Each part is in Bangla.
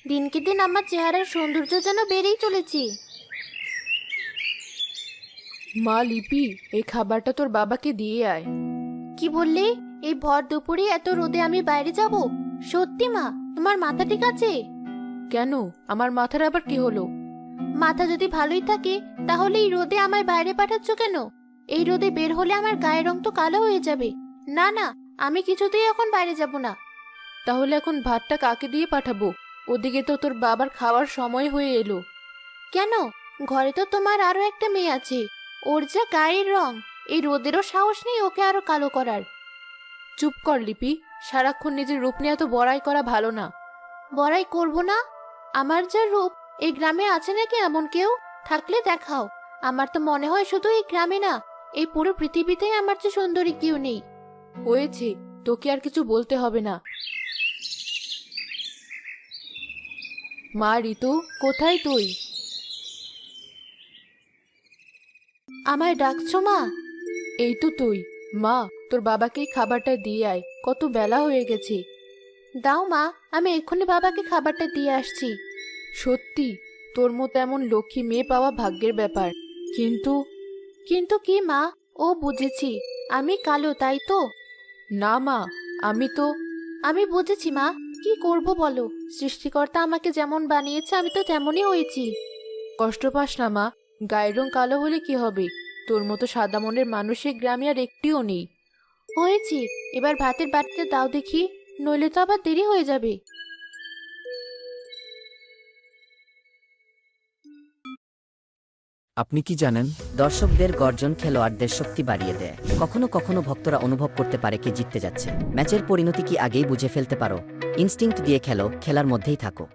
দিনকে দিন আমার চেহারার সৌন্দর্য যেন বেড়েই চলেছে। মা লিপি, এই খাবারটা তোর বাবাকে দিয়ে আয়। কি বললি? এই ভর দুপুরে এত রোদে আমি বাইরে যাব? সত্যি মা, তোমার মাথা ঠিক আছে? কেন, আমার মাথার আবার কি হলো? মাথা যদি ভালোই থাকে তাহলে এই রোদে আমায় বাইরে পাঠাচ্ছ কেন? এই রোদে বের হলে আমার গায়ের রং তো কালো হয়ে যাবে। না না, আমি কিছুতেই এখন বাইরে যাব না। তাহলে এখন ভাতটা কাকে দিয়ে পাঠাবো? ওদিকে তো তোর বাবার খাওয়ার সময় হয়ে এলো। কেন? ঘরে তো তোমার আরো একটা মেয়ে আছে। ওর যা গায়ের রং, এই রোদেরও সাহস নেই ওকে আরো কালো করার। চুপ কর লিপি, সারাক্ষণ নিজের রূপ নিয়ে এত বড়াই করা ভালো না। বড়াই করব না? আমার যা রূপ, এই গ্রামে আছে নাকি এমন কেউ? থাকলে দেখাও। আমার তো মনে হয় শুধু এই গ্রামে না, এই পুরো পৃথিবীতেই আমার চেয়ে সুন্দরী কেউ নেই। হয়েছে, তোকে আর কিছু বলতে হবে না। মা ঋতু, কোথায় তুই? আমায় ডাকছো মা? এই তো তুই। মা, তোর বাবাকে এই খাবারটা দিয়ে আয়, কত বেলা হয়ে গেছে। দাও মা, আমি এক্ষুনি বাবাকে খাবারটা দিয়ে আসছি। সত্যি, তোর মতো এমন লক্ষ্মী মেয়ে পাওয়া ভাগ্যের ব্যাপার। কিন্তু কিন্তু কি মা? ও বুঝেছি, আমি কালো তাই তো? না মা, আমি তো আমি বুঝেছি মা, কি করব বলো? সৃষ্টিকর্তা আমাকে যেমন বানিয়েছে আমি তো তেমনই হয়েছি। কষ্ট পাস না মা, গায়ের রং কালো হলে কি হবে? তোর মতো সাদা মনের মানুষের গ্রামে আর একটিও নেই। হয়েছি, এবার ভাতের বাটিতে দাও দেখি, নইলে তো আবার দেরি হয়ে যাবে। আপনি কি জানেন, দর্শকদের গর্জন খেলোয়াড়দের শক্তি বাড়িয়ে দেয়। কখনো কখনো ভক্তরা অনুভব করতে পারে কে জিততে যাচ্ছে। ম্যাচের পরিণতি কি আগেই বুঝে ফেলতে পারো? ইনস্টিংক্ট দিয়ে খেলো, খেলার মধ্যেই থাকো।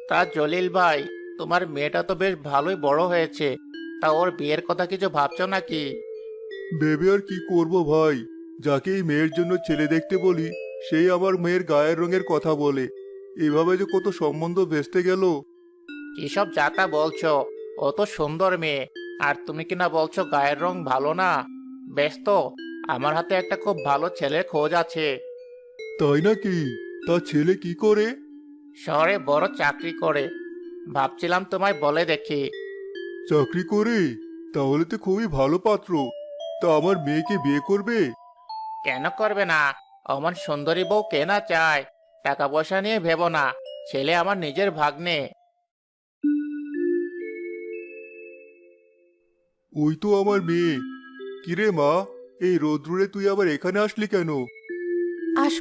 তা জলিল ভাই, তোমার মেয়েটা তো বেশ ভালোই বড় হয়েছে। তা ওর বিয়ের কথা কিছু ভাবছো নাকি? ভেবে আর কি করব ভাই, যাকে এই মেয়ের জন্য ছেলে দেখতে বলি সেই আমার মেয়ের গায়ের রঙের কথা বলে। এভাবে যে কত সম্বন্ধ ভেস্তে গেল। কিসব যাতা বলছো? ও তো সুন্দর মেয়ে, আর তুমি কিনা বলছো গায়ের রং ভালো না। বেশ তো, আমার হাতে একটা খুব ভালো ছেলের খোঁজ আছে। তাই নাকি? তা ছেলে কি করে? শহরে বড় চাকরি করে। ভাবছিলাম তোমায় বলে দেখি। চাকরি করে? তাহলে তো খুবই ভালো পাত্র। তা আমার মেয়েকে বিয়ে করবে? কেন করবে না? অমন সুন্দরী বউ কে না চায়? টাকা পয়সা নিয়ে ভেবো না, ছেলে আমার নিজের ভাগ্নে। ওই তো আমার মেয়ে। কিরে মা, এই রোদ্রুরে তুই আবার এখানে আসলি কেন?